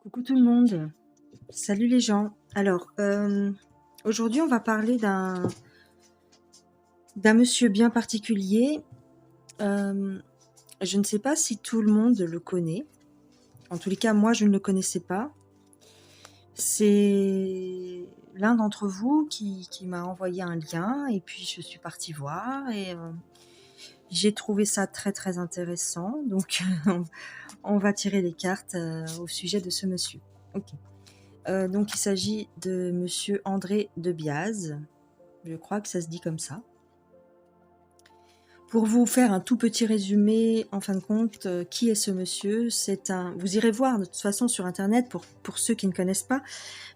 Coucou tout le monde, salut les gens. Alors, aujourd'hui on va parler d'un monsieur bien particulier. Euh, je ne sais pas si tout le monde le connaît. En tous les cas, moi je ne le connaissais pas. C'est l'un d'entre vous qui m'a envoyé un lien et puis je suis partie voir et j'ai trouvé ça très très intéressant. Donc on va tirer les cartes au sujet de ce monsieur. Ok. Donc il s'agit de monsieur André de Biase. Je crois que ça se dit comme ça. Pour vous faire un tout petit résumé, en fin de compte, qui est ce monsieur? Vous irez voir de toute façon sur internet pour ceux qui ne connaissent pas,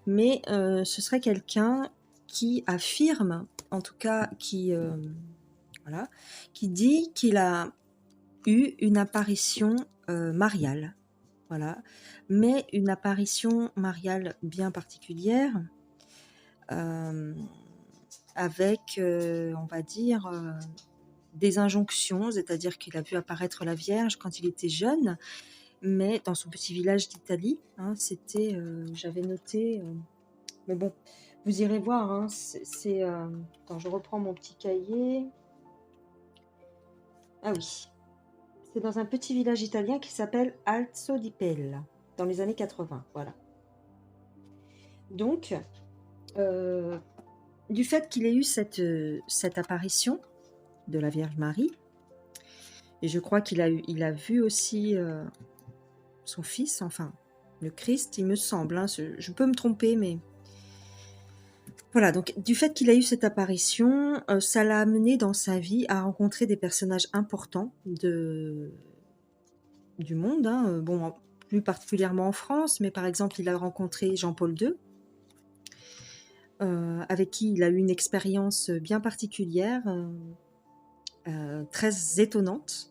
mais ce serait quelqu'un qui affirme, en tout cas voilà, qui dit qu'il a eu une apparition mariale. Voilà, mais une apparition mariale bien particulière, euh, avec, on va dire, des injonctions, c'est-à-dire qu'il a vu apparaître la Vierge quand il était jeune, mais dans son petit village d'Italie, hein, c'était, j'avais noté, mais bon, vous irez voir, hein, attends, je reprends mon petit cahier. Ah oui, c'est dans un petit village italien qui s'appelle Alzo di Pella, dans les années 80, voilà. Donc, euh, du fait qu'il ait eu cette apparition de la Vierge Marie, et je crois il a vu aussi son fils, enfin le Christ, il me semble, hein, je peux me tromper, mais voilà, donc du fait qu'il a eu cette apparition, ça l'a amené dans sa vie à rencontrer des personnages importants du monde, hein, bon, plus particulièrement en France, mais par exemple il a rencontré Jean-Paul II, avec qui il a eu une expérience bien particulière, très étonnante.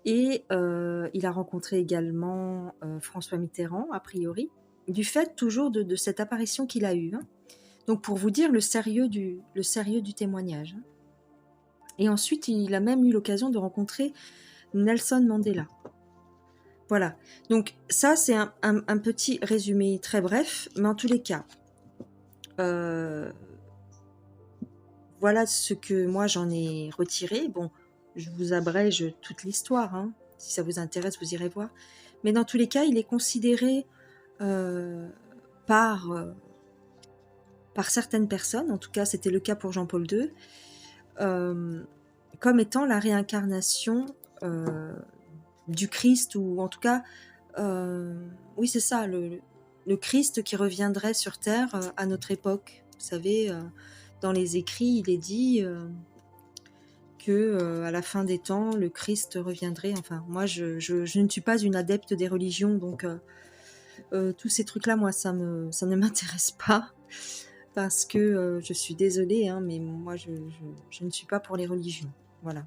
Et il a rencontré également François Mitterrand, a priori, du fait toujours de cette apparition qu'il a eue. Hein. Donc pour vous dire le sérieux du témoignage. Hein. Et ensuite, il a même eu l'occasion de rencontrer Nelson Mandela. Voilà. Donc ça, c'est un petit résumé très bref, mais en tous les cas, voilà ce que moi j'en ai retiré. Bon, je vous abrège toute l'histoire, hein. Si ça vous intéresse, vous irez voir. Mais dans tous les cas, il est considéré euh, par, euh, par certaines personnes, en tout cas c'était le cas pour Jean-Paul II, comme étant la réincarnation du Christ, ou en tout cas, oui c'est ça, le Christ qui reviendrait sur Terre à notre époque. Vous savez, dans les écrits, il est dit que à la fin des temps, le Christ reviendrait. Enfin, moi, je ne suis pas une adepte des religions, donc tous ces trucs-là, moi, ça ne m'intéresse pas, parce que je suis désolée, hein, mais moi, je ne suis pas pour les religions. Voilà.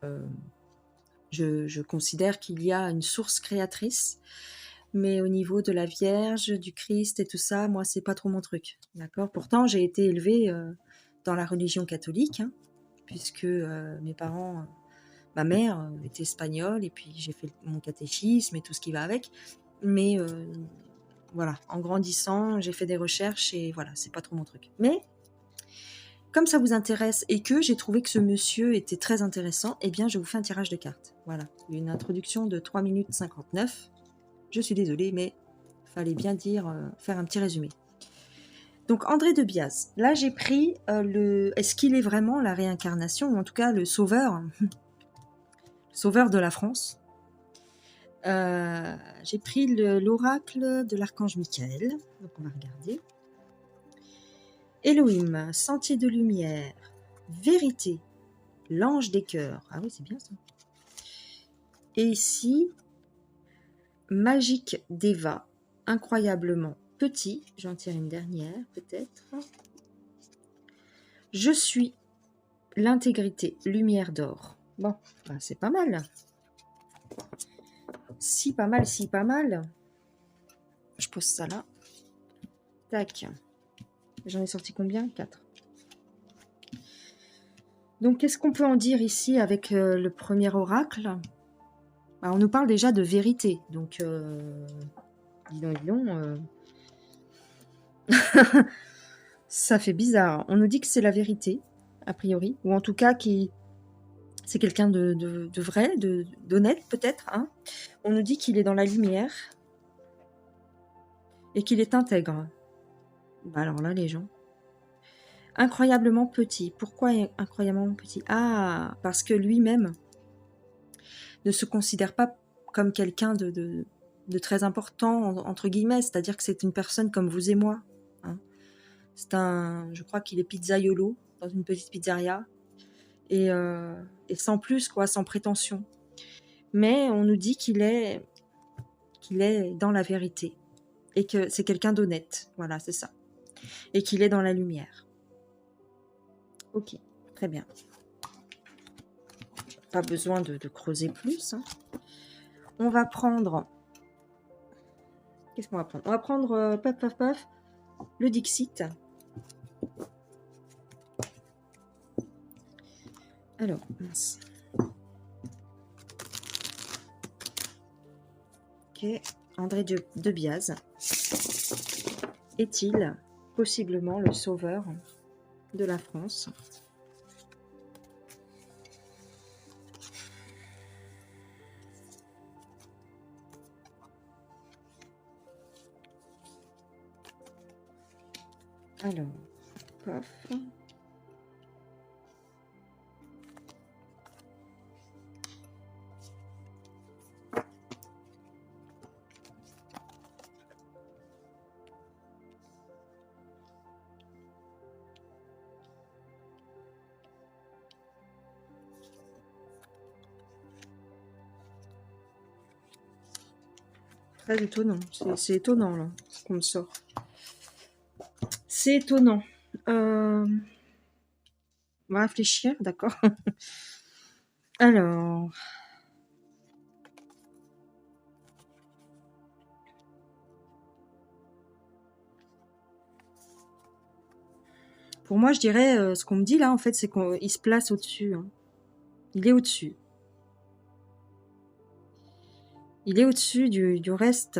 Euh, je considère qu'il y a une source créatrice, mais au niveau de la Vierge, du Christ et tout ça, moi, c'est pas trop mon truc. D'accord. Pourtant, j'ai été élevée dans la religion catholique, hein, puisque mes parents, ma mère était espagnole, et puis j'ai fait mon catéchisme et tout ce qui va avec. Mais voilà, en grandissant, j'ai fait des recherches et voilà, c'est pas trop mon truc. Mais comme ça vous intéresse et que j'ai trouvé que ce monsieur était très intéressant, eh bien je vous fais un tirage de cartes. Voilà, une introduction de 3 minutes 59. Je suis désolée, mais fallait bien dire, faire un petit résumé. Donc André de Biase, là j'ai pris est-ce qu'il est vraiment la réincarnation, ou en tout cas le sauveur, sauveur de la France. J'ai pris l'oracle de l'archange Michael, donc on va regarder. Elohim, sentier de lumière, vérité, l'ange des cœurs. Ah oui, c'est bien ça. Et ici, magique Deva, incroyablement petit. J'en tire une dernière, peut-être. Je suis l'intégrité, lumière d'or. Bon, ben c'est pas mal. Si pas mal, si pas mal. Je pose ça là. Tac. J'en ai sorti combien? 4. Donc, qu'est-ce qu'on peut en dire ici avec le premier oracle? On nous parle déjà de vérité. Donc, Dis donc, dis donc, ça fait bizarre. On nous dit que c'est la vérité, a priori, ou en tout cas c'est quelqu'un de vrai, d'honnête peut-être. Hein. On nous dit qu'il est dans la lumière et qu'il est intègre. Bah alors là, les gens. Incroyablement petit. Pourquoi incroyablement petit? Ah, parce que lui-même ne se considère pas comme quelqu'un de très important, entre guillemets. C'est-à-dire que c'est une personne comme vous et moi. Hein. Je crois qu'il est pizzaiolo dans une petite pizzeria. Et sans plus, quoi, sans prétention. Mais on nous dit qu'il est dans la vérité. Et que c'est quelqu'un d'honnête. Voilà, c'est ça. Et qu'il est dans la lumière. Ok, très bien. Pas besoin de creuser plus. Hein. On va prendre... Qu'est-ce qu'on va prendre? On va prendre, paf, paf, paf, le Dixit. Alors, mince. Ok, André de Biase. Est-il possiblement le sauveur de la France? Alors, paf. Très étonnant. C'est étonnant, là, ce qu'on me sort. C'est étonnant. On va réfléchir, d'accord. Alors... Pour moi, je dirais, ce qu'on me dit là, en fait, c'est qu'il se place au-dessus. Hein. Il est au-dessus. Il est au-dessus du reste.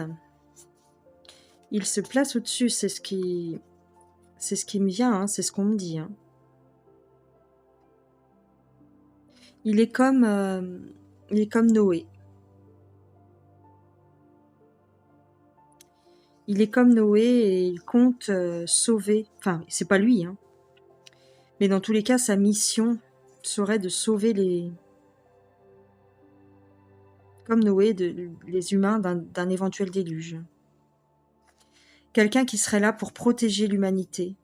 Il se place au-dessus, c'est ce qui me vient, hein, c'est ce qu'on me dit. Hein. Il est comme Noé. Il est comme Noé et il compte sauver. Enfin, c'est pas lui, hein. Mais dans tous les cas, sa mission serait de sauver comme Noé, les humains d'un éventuel déluge. Quelqu'un qui serait là pour protéger l'humanité.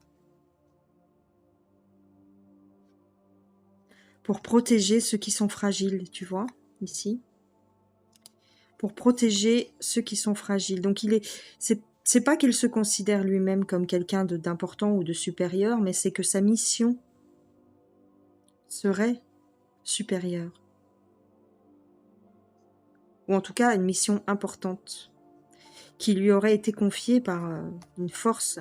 Pour protéger ceux qui sont fragiles, tu vois, ici. Pour protéger ceux qui sont fragiles. Donc c'est pas qu'il se considère lui-même comme quelqu'un d'important ou de supérieur, mais c'est que sa mission serait supérieure. Ou en tout cas une mission importante qui lui aurait été confiée par une force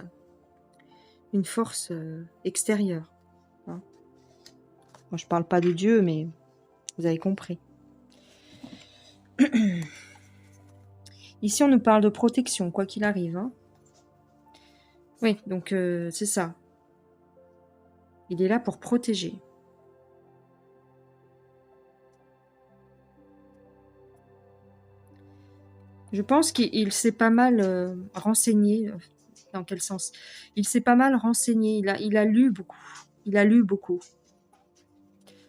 extérieure. Hein. Moi, je parle pas de Dieu, mais vous avez compris. Ici, on nous parle de protection, quoi qu'il arrive. Hein. Oui, donc c'est ça. Il est là pour protéger. Je pense qu'il s'est pas mal renseigné. Dans quel sens? Il s'est pas mal renseigné. Il a lu beaucoup. Il a lu beaucoup.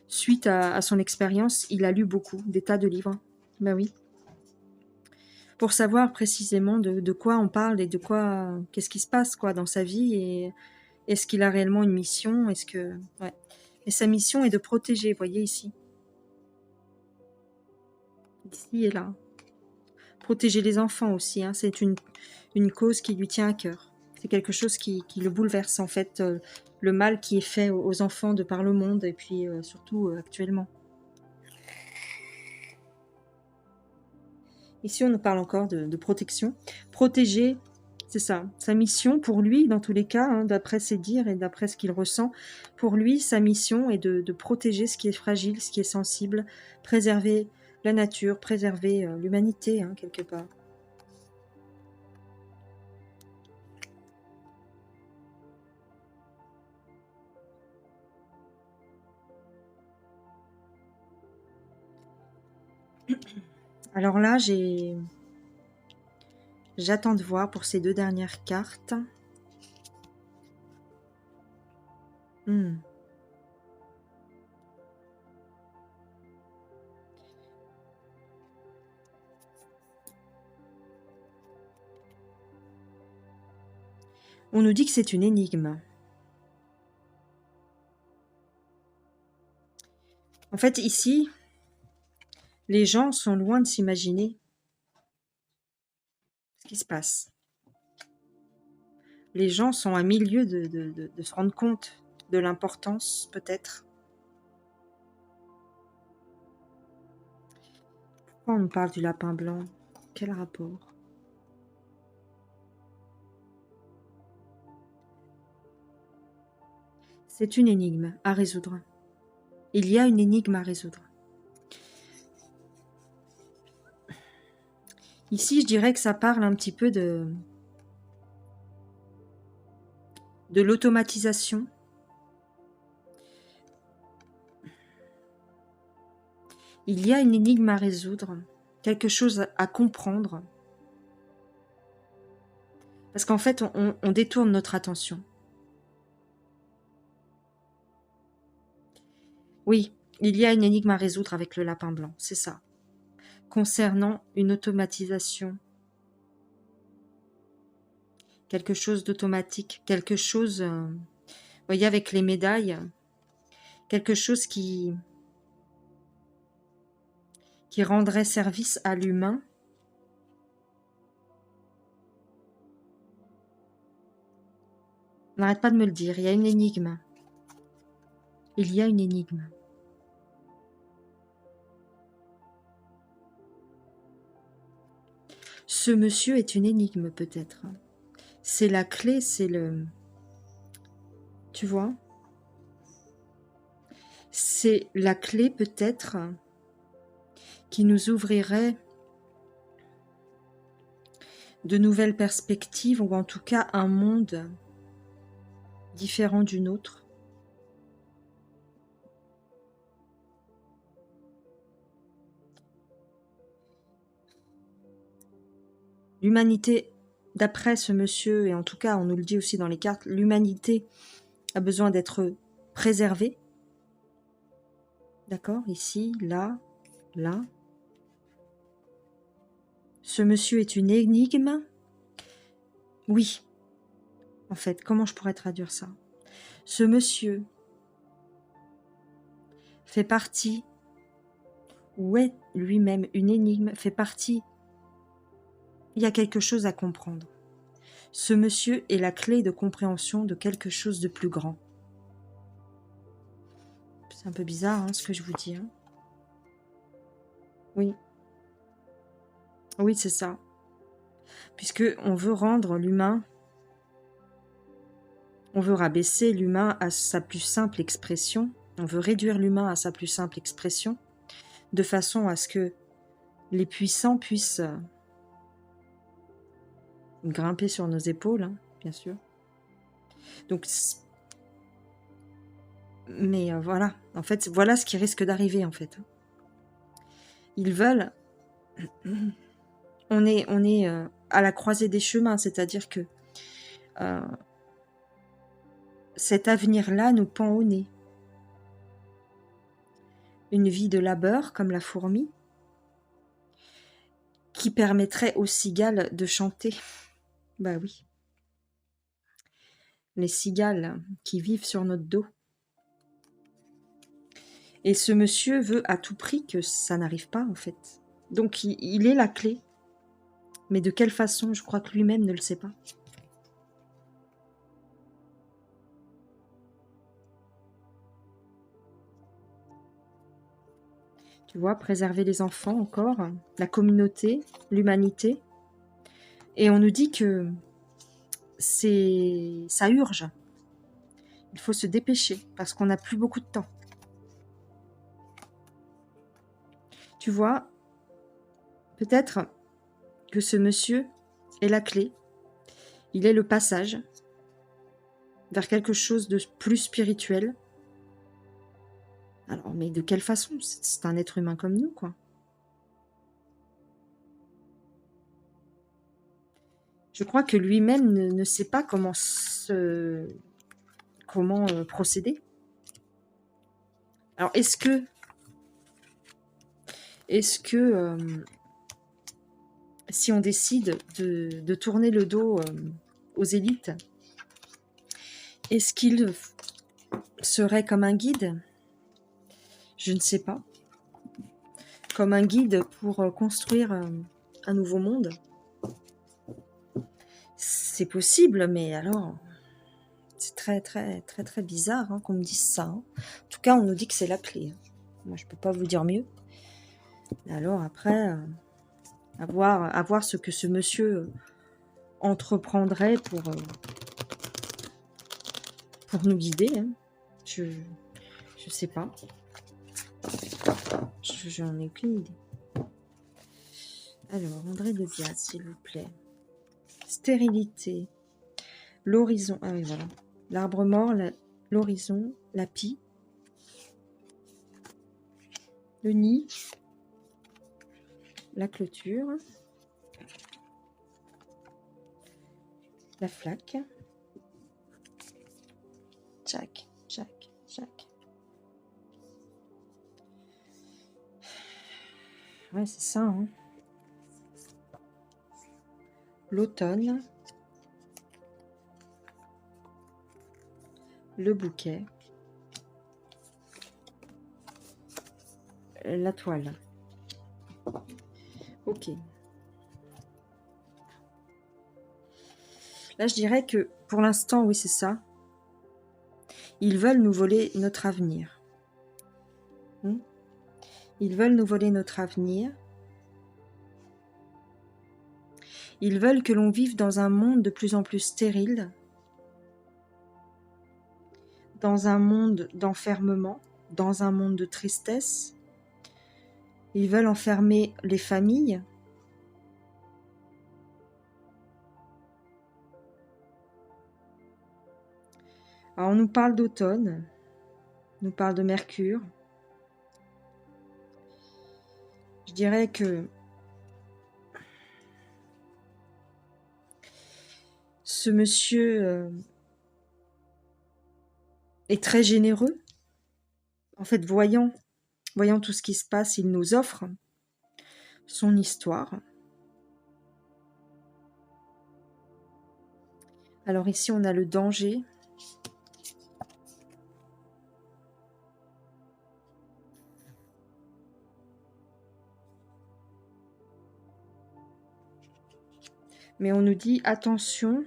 Suite à son expérience, il a lu beaucoup, des tas de livres. Ben oui. Pour savoir précisément de quoi on parle et qu'est-ce qui se passe quoi dans sa vie et est-ce qu'il a réellement une mission? Ouais. Et sa mission est de protéger, vous voyez ici. Ici et là. Protéger les enfants aussi, hein. C'est une cause qui lui tient à cœur. C'est quelque chose qui le bouleverse en fait, le mal qui est fait aux enfants de par le monde et puis surtout actuellement. Ici, on nous parle encore de protection. Protéger, c'est ça. Sa mission, pour lui, dans tous les cas, hein, d'après ses dires et d'après ce qu'il ressent, pour lui, sa mission est de protéger ce qui est fragile, ce qui est sensible, préserver la nature, préserver l'humanité, hein, quelque part. Alors là, j'attends de voir pour ces 2 dernières cartes. Hmm. On nous dit que c'est une énigme. En fait, ici, les gens sont loin de s'imaginer ce qui se passe. Les gens sont à milieu de se rendre compte de l'importance, peut-être. Pourquoi on me parle du lapin blanc? Quel rapport? C'est une énigme à résoudre. Il y a une énigme à résoudre. Ici, je dirais que ça parle un petit peu de l'automatisation. Il y a une énigme à résoudre, quelque chose à comprendre. Parce qu'en fait, on détourne notre attention. Oui, il y a une énigme à résoudre avec le lapin blanc, c'est ça. Concernant une automatisation. Quelque chose d'automatique, quelque chose, vous voyez, avec les médailles, quelque chose qui rendrait service à l'humain. On n'arrête pas de me le dire, il y a une énigme. Il y a une énigme. Ce monsieur est une énigme, peut-être. C'est la clé, c'est le... Tu vois? C'est la clé, peut-être, qui nous ouvrirait de nouvelles perspectives, ou en tout cas un monde différent du nôtre. L'humanité, d'après ce monsieur, et en tout cas on nous le dit aussi dans les cartes, l'humanité a besoin d'être préservée. D'accord? Ici, là, là. Ce monsieur est une énigme. Oui. En fait, comment je pourrais traduire ça? Ce monsieur fait partie, ou est lui-même une énigme, fait partie. Il y a quelque chose à comprendre. Ce monsieur est la clé de compréhension de quelque chose de plus grand. C'est un peu bizarre, hein, ce que je vous dis. Hein. Oui. Oui, c'est ça. Puisque on veut rendre l'humain, on veut rabaisser l'humain à sa plus simple expression, on veut réduire l'humain à sa plus simple expression, de façon à ce que les puissants puissent grimper sur nos épaules, hein, bien sûr. Donc, mais voilà, en fait, voilà ce qui risque d'arriver, en fait. Ils veulent... On est à la croisée des chemins, c'est-à-dire que cet avenir-là nous pend au nez. Une vie de labeur, comme la fourmi, qui permettrait aux cigales de chanter. Bah oui. Les cigales qui vivent sur notre dos. Et ce monsieur veut à tout prix que ça n'arrive pas, en fait. Donc il est la clé. Mais de quelle façon, je crois que lui-même ne le sait pas. Tu vois, préserver les enfants encore, la communauté, l'humanité. Et on nous dit que ça urge. Il faut se dépêcher parce qu'on n'a plus beaucoup de temps. Tu vois, peut-être que ce monsieur est la clé. Il est le passage vers quelque chose de plus spirituel. Alors, mais de quelle façon? C'est un être humain comme nous, quoi. Je crois que lui-même ne sait pas comment procéder. Alors, est-ce que si on décide de tourner le dos aux élites, est-ce qu'il serait comme un guide? Je ne sais pas. Comme un guide pour construire un nouveau monde? C'est possible, mais alors, c'est très, très, très, très bizarre qu'on me dise ça. En tout cas, on nous dit que c'est la clé. Moi, je peux pas vous dire mieux. Alors après, à voir ce que ce monsieur entreprendrait pour nous guider. Je sais pas. J'en ai aucune idée. Alors, André de Diaz, s'il vous plaît. Stérilité. L'horizon. Ah oui, voilà. L'arbre mort, l'horizon, la pie. Le nid. La clôture. La flaque. Jack. Ouais, c'est ça. L'automne. Le bouquet. La toile. Ok. Là, je dirais que pour l'instant, oui, c'est ça. Ils veulent nous voler notre avenir. Ils veulent nous voler notre avenir. Ils veulent que l'on vive dans un monde de plus en plus stérile, dans un monde d'enfermement, dans un monde de tristesse. Ils veulent enfermer les familles. Alors, on nous parle d'automne, on nous parle de Mercure. Je dirais que ce monsieur est très généreux. En fait, voyant tout ce qui se passe, il nous offre son histoire. Alors ici, on a le danger. Mais on nous dit attention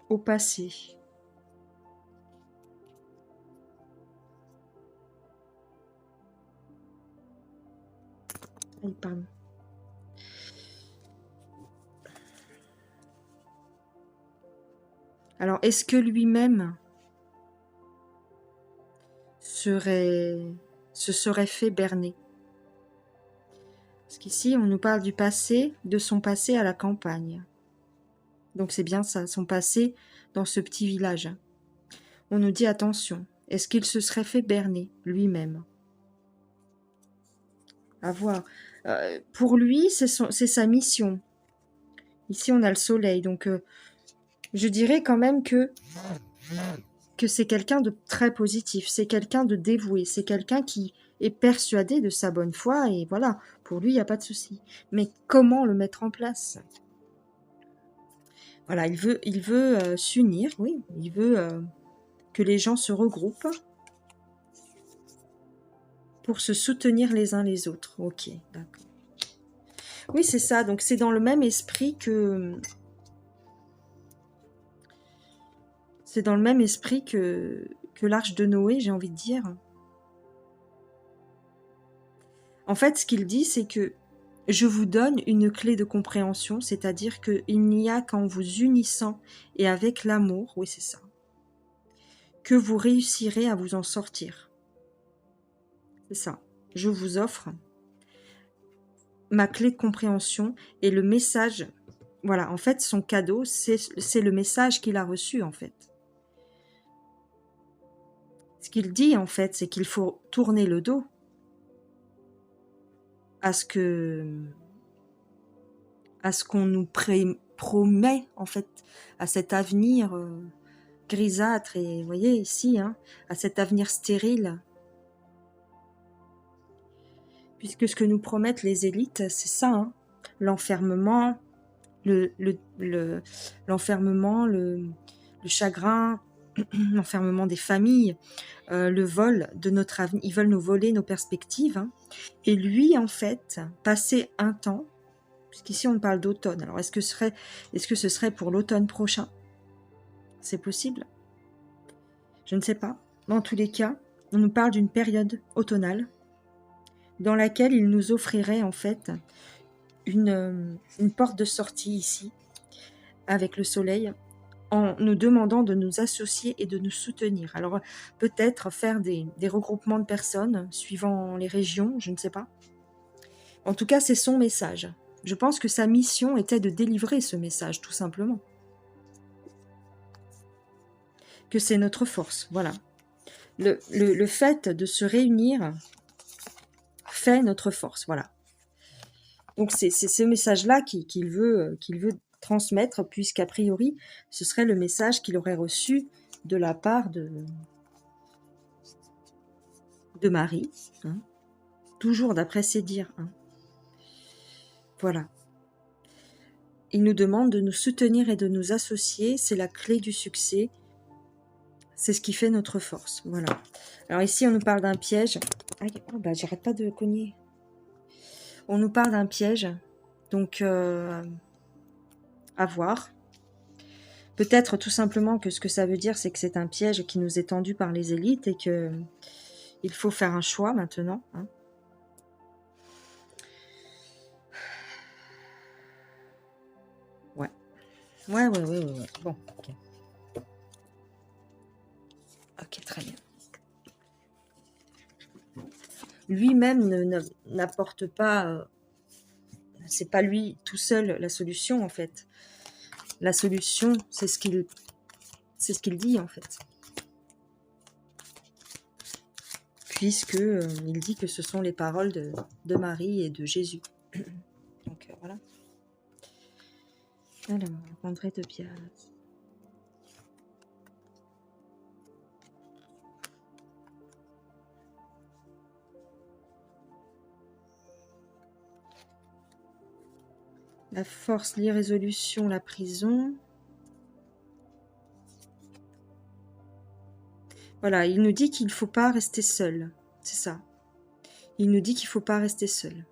au passé. Pardon. Alors, est-ce que lui-même se serait fait berner? Parce qu'ici, on nous parle du passé, de son passé à la campagne. Donc c'est bien ça, son passé dans ce petit village. On nous dit attention, est-ce qu'il se serait fait berner lui-même? À voir. Pour lui, c'est sa mission. Ici, on a le soleil, donc je dirais quand même que c'est quelqu'un de très positif, c'est quelqu'un de dévoué, c'est quelqu'un qui est persuadé de sa bonne foi, et voilà, pour lui, il n'y a pas de souci. Mais comment le mettre en place? Voilà, il veut s'unir, oui, il veut que les gens se regroupent pour se soutenir les uns les autres. Ok, d'accord. Oui, c'est ça, donc c'est dans le même esprit que... C'est dans le même esprit que l'arche de Noé, j'ai envie de dire. En fait, ce qu'il dit, c'est que je vous donne une clé de compréhension, c'est-à-dire qu'il n'y a qu'en vous unissant et avec l'amour, oui c'est ça, que vous réussirez à vous en sortir. C'est ça. Je vous offre ma clé de compréhension et le message. Voilà, en fait, son cadeau, c'est le message qu'il a reçu, en fait. Ce qu'il dit, en fait, c'est qu'il faut tourner le dos à ce qu'on nous promet en fait à cet avenir grisâtre et vous voyez ici, hein, à cet avenir stérile. Puisque ce que nous promettent les élites, c'est ça, hein, l'enfermement, l'enfermement, le chagrin, l'enfermement des familles, le vol de notre avenir. Ils veulent nous voler nos perspectives. Hein. Et lui, en fait, passer un temps, puisqu'ici on parle d'automne. Alors, est-ce que ce serait pour l'automne prochain? C'est possible? Je ne sais pas. Dans tous les cas, on nous parle d'une période automnale dans laquelle il nous offrirait en fait une porte de sortie ici, avec le soleil, en nous demandant de nous associer et de nous soutenir. Alors peut-être faire des regroupements de personnes suivant les régions, je ne sais pas. En tout cas, c'est son message. Je pense que sa mission était de délivrer ce message, tout simplement. Que c'est notre force, voilà. Le fait de se réunir fait notre force, voilà. Donc c'est ce message-là qu'il veut transmettre, puisqu'a priori, ce serait le message qu'il aurait reçu de la part de Marie, hein. Toujours d'après ses dires. Hein. Voilà. Il nous demande de nous soutenir et de nous associer, c'est la clé du succès, c'est ce qui fait notre force. Voilà. Alors ici, on nous parle d'un piège. Aïe, oh bah, j'arrête pas de cogner. On nous parle d'un piège, donc à voir. Peut-être tout simplement que ce que ça veut dire, c'est que c'est un piège qui nous est tendu par les élites et que il faut faire un choix maintenant. Hein. Ouais. Ouais. Bon, ok. Ok, très bien. Lui-même n'apporte pas... c'est pas lui tout seul la solution, en fait. La solution, c'est ce qu'il dit, en fait. Puisque il dit que ce sont les paroles de Marie et de Jésus. Donc, voilà. Alors, André de Biase. La force, l'irrésolution, la prison. Voilà, il nous dit qu'il ne faut pas rester seul. C'est ça. Il nous dit qu'il ne faut pas rester seul.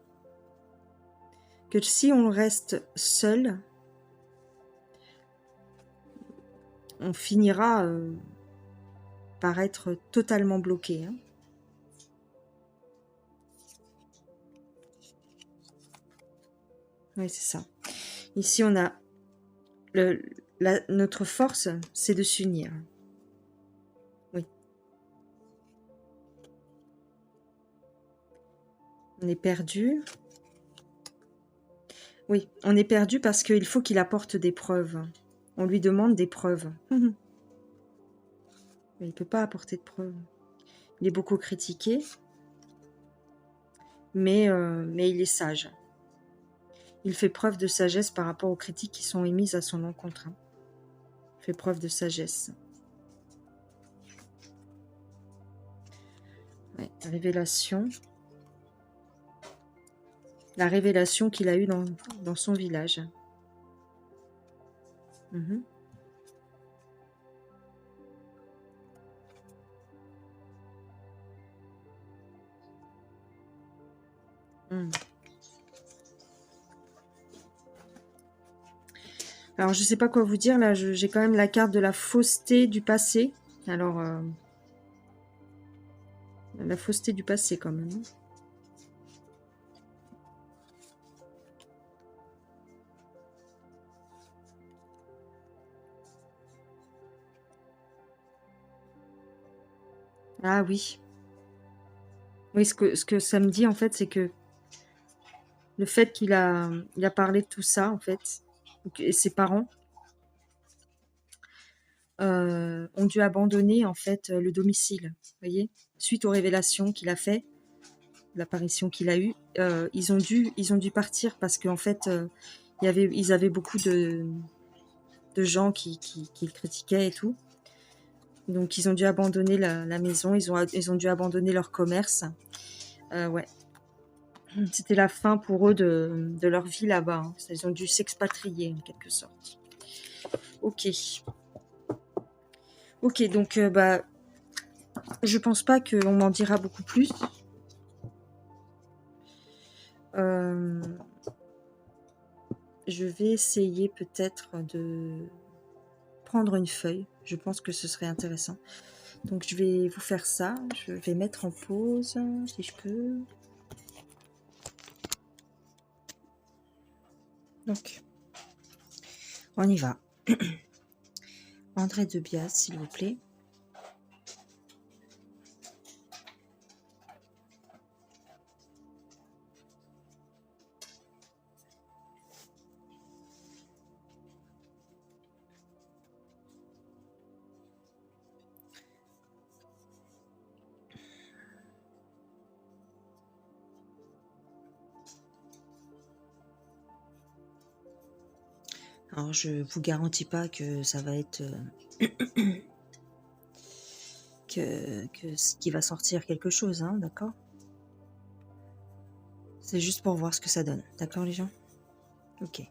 Que si on reste seul, on finira par être totalement bloqué. Hein. Oui, c'est ça. Ici, on a notre force, c'est de s'unir. Oui. On est perdu. Oui, on est perdu parce qu'il faut qu'il apporte des preuves. On lui demande des preuves. Mais il ne peut pas apporter de preuves. Il est beaucoup critiqué, mais il est sage. Il fait preuve de sagesse par rapport aux critiques qui sont émises à son encontre. Il fait preuve de sagesse. Ouais, révélation. La révélation qu'il a eue dans son village. Mm-hmm. Alors, je ne sais pas quoi vous dire. Là, j'ai quand même la carte de la fausseté du passé. Alors, la fausseté du passé, quand même. Ah oui. Oui, ce que ça me dit, en fait, c'est que le fait qu'il a parlé de tout ça, en fait, et ses parents ont dû abandonner, en fait, le domicile, vous voyez, suite aux révélations qu'il a fait, l'apparition qu'il a eue, ils ont dû partir parce qu'en fait, ils avaient beaucoup de gens qui le critiquaient et tout. Donc ils ont dû abandonner la maison, ils ont dû abandonner leur commerce. Ouais, c'était la fin pour eux de leur vie là-bas, hein. Ils ont dû s'expatrier en quelque sorte. Ok. Ok, donc bah, je pense pas qu'on m'en dira beaucoup plus. Euh, je vais essayer peut-être de prendre une feuille. Je pense que ce serait intéressant. Donc je vais vous faire ça. Je vais mettre en pause si je peux. Donc, on y va. André de Bias, s'il vous plaît. Alors, je vous garantis pas que ça va être que ce qui va sortir quelque chose, hein, d'accord? C'est juste pour voir ce que ça donne, d'accord les gens? Ok.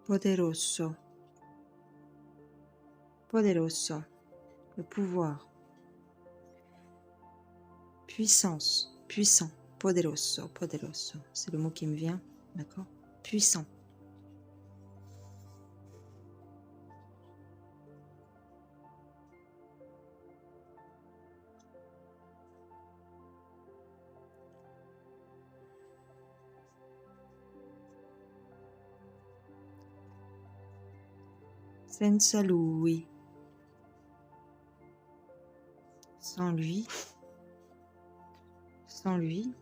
Poderoso. Poderoso. Le pouvoir. Puissance. Puissant. Poderoso. Poderoso. C'est le mot qui me vient, d'accord? Puissant. Senza lui. Sans lui. Sans lui.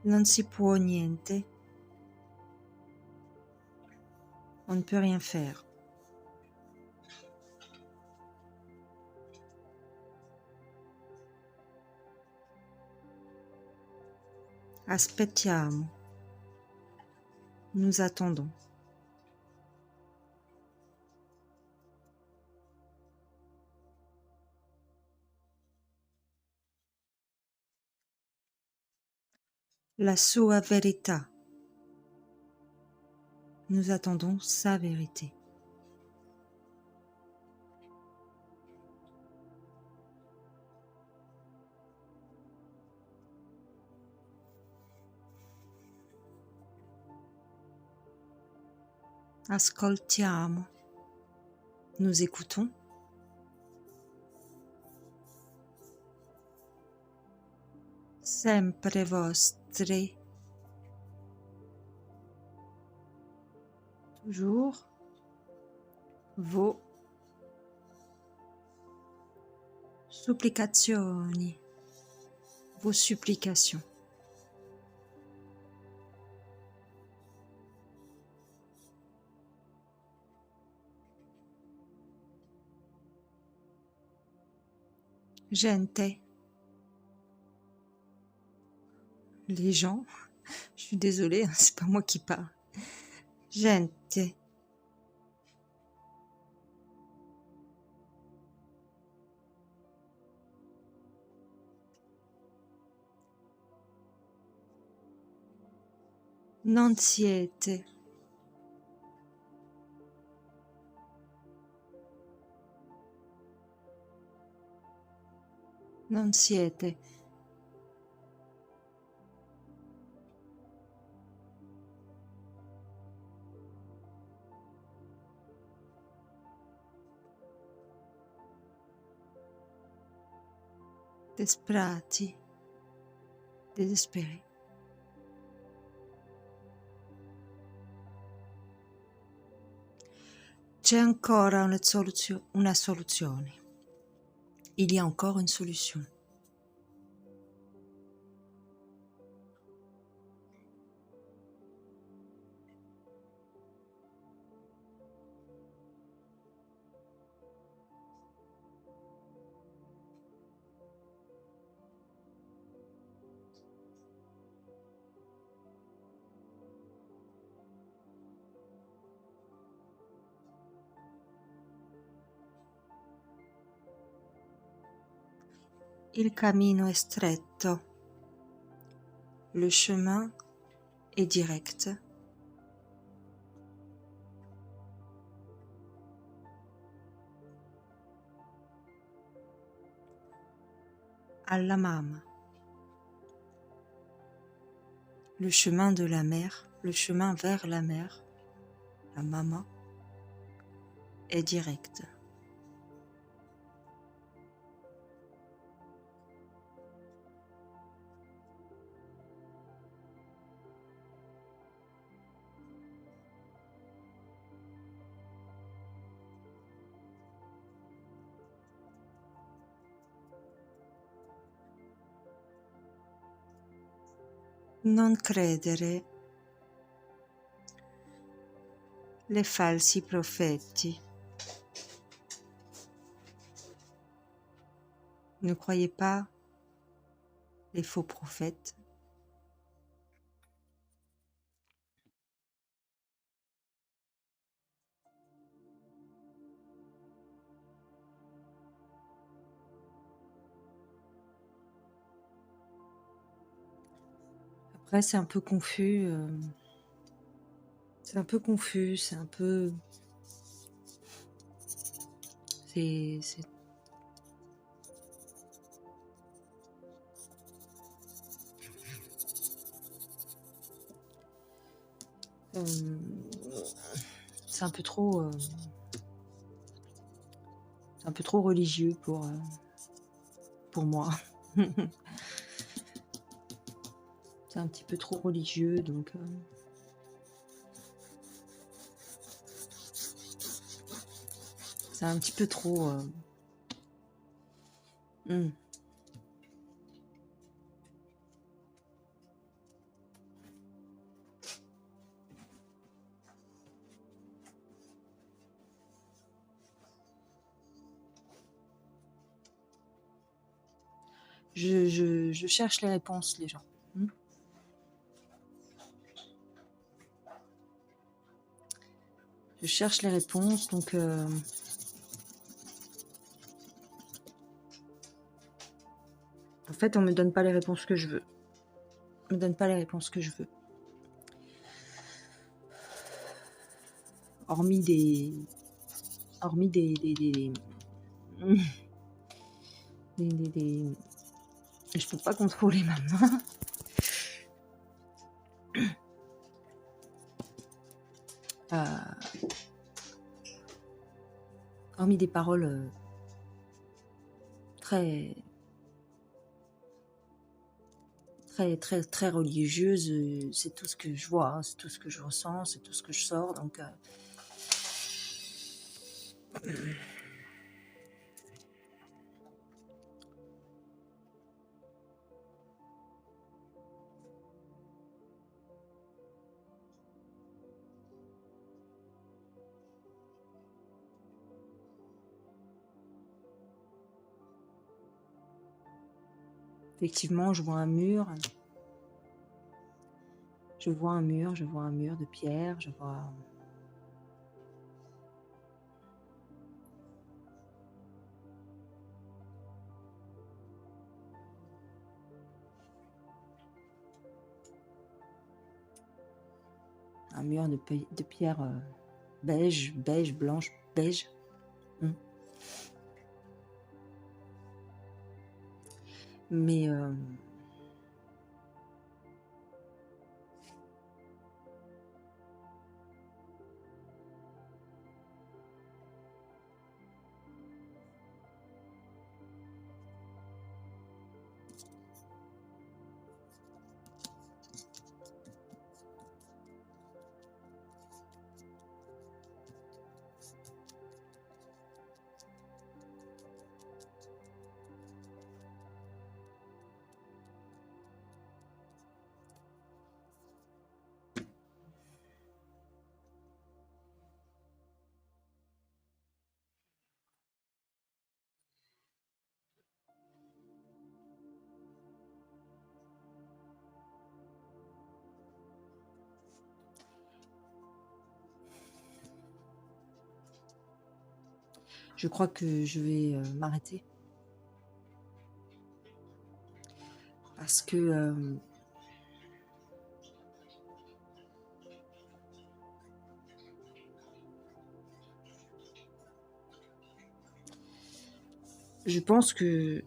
Non si può niente. On ne peut rien faire. Aspettiamo. Nous attendons. La sua verità. Nous attendons sa vérité. Ascoltiamo. Nous écoutons. Sempre vostri. Toujours vos supplicazioni. Vos supplications. Gente. Les gens. Je suis désolée, hein, c'est pas moi qui parle. Gente. Non siete. Non siete. disperati, désespérés. C'è ancora una soluzione. Il y a encore une solution. Il camino è stretto, le chemin est direct. Alla mama. Le chemin de la mer, le chemin vers la mer, la mama, est direct. Non credere les falsi profeti. Ne croyez pas les faux prophètes. Après, c'est un peu confus. C'est un peu confus, c'est un peu... C'est... c'est un peu trop... c'est un peu trop religieux pour moi. C'est un petit peu trop religieux, donc... c'est un petit peu trop... Je cherche les réponses, les gens. Je cherche les réponses, donc... En fait, on me donne pas les réponses que je veux. On me donne pas les réponses que je veux. Hormis des... Je peux pas contrôler ma main. Hormis des paroles très religieuses, c'est tout ce que je vois, hein, c'est tout ce que je ressens, c'est tout ce que je sors, donc... Effectivement, je vois un mur. Je vois un mur de pierre, je vois... un mur de pierre beige, blanche, beige. Mais... Je crois que je vais m'arrêter parce que je pense que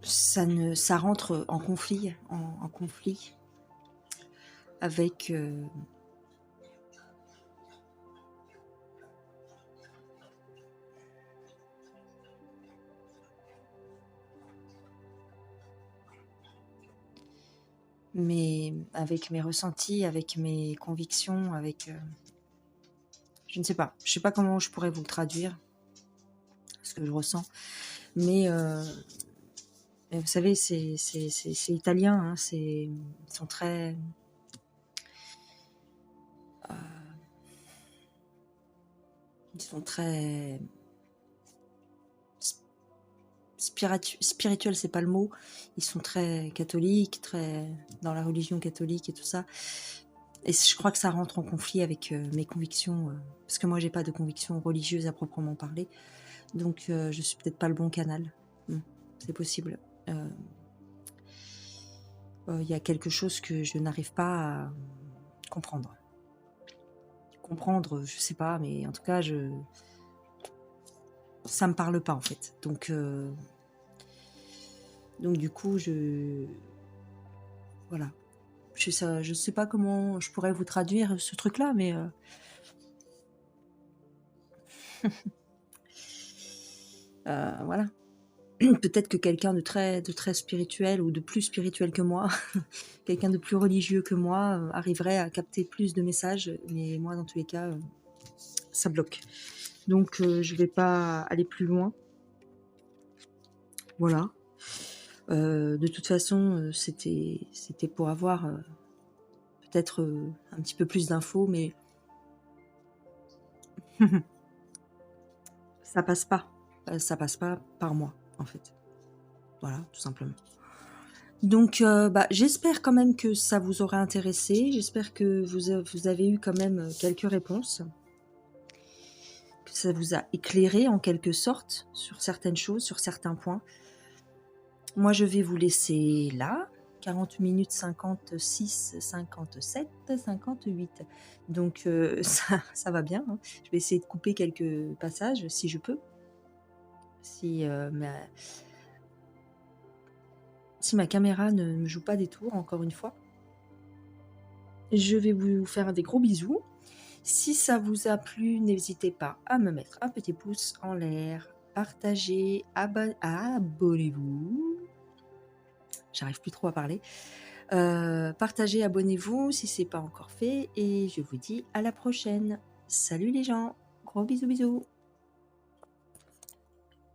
ça rentre en conflit, en conflit avec avec mes ressentis, avec mes convictions, avec je ne sais pas. Je sais pas comment je pourrais vous le traduire, ce que je ressens. Mais vous savez, c'est italien, hein, ils sont très euh, ils sont très spirituels, c'est pas le mot. Ils sont très catholiques, très dans la religion catholique et tout ça. Et je crois que ça rentre en conflit avec mes convictions, parce que moi j'ai pas de convictions religieuses à proprement parler, donc je suis peut-être pas le bon canal. C'est possible. Il y a quelque chose que je n'arrive pas à comprendre. Comprendre, je sais pas, mais en tout cas, ça me parle pas en fait. Donc du coup, voilà. Je sais pas comment je pourrais vous traduire ce truc-là, mais voilà. Peut-être que quelqu'un de très spirituel ou de plus spirituel que moi, quelqu'un de plus religieux que moi, arriverait à capter plus de messages, mais moi, dans tous les cas, ça bloque. Donc, je vais pas aller plus loin. Voilà. De toute façon, c'était pour avoir peut-être un petit peu plus d'infos, mais ça passe pas. Ça passe pas par moi, en fait. Voilà, tout simplement. Donc, j'espère quand même que ça vous aura intéressé. J'espère que vous avez eu quand même quelques réponses, que ça vous a éclairé en quelque sorte sur certaines choses, sur certains points. Moi, je vais vous laisser là. 40 minutes 56, 57, 58. Donc, ça va bien. Hein. Je vais essayer de couper quelques passages si je peux. Si ma caméra ne me joue pas des tours, encore une fois. Je vais vous faire des gros bisous. Si ça vous a plu, n'hésitez pas à me mettre un petit pouce en l'air, partagez, abonnez-vous. J'arrive plus trop à parler. Partagez, abonnez-vous si c'est pas encore fait et je vous dis à la prochaine. Salut les gens, gros bisous bisous.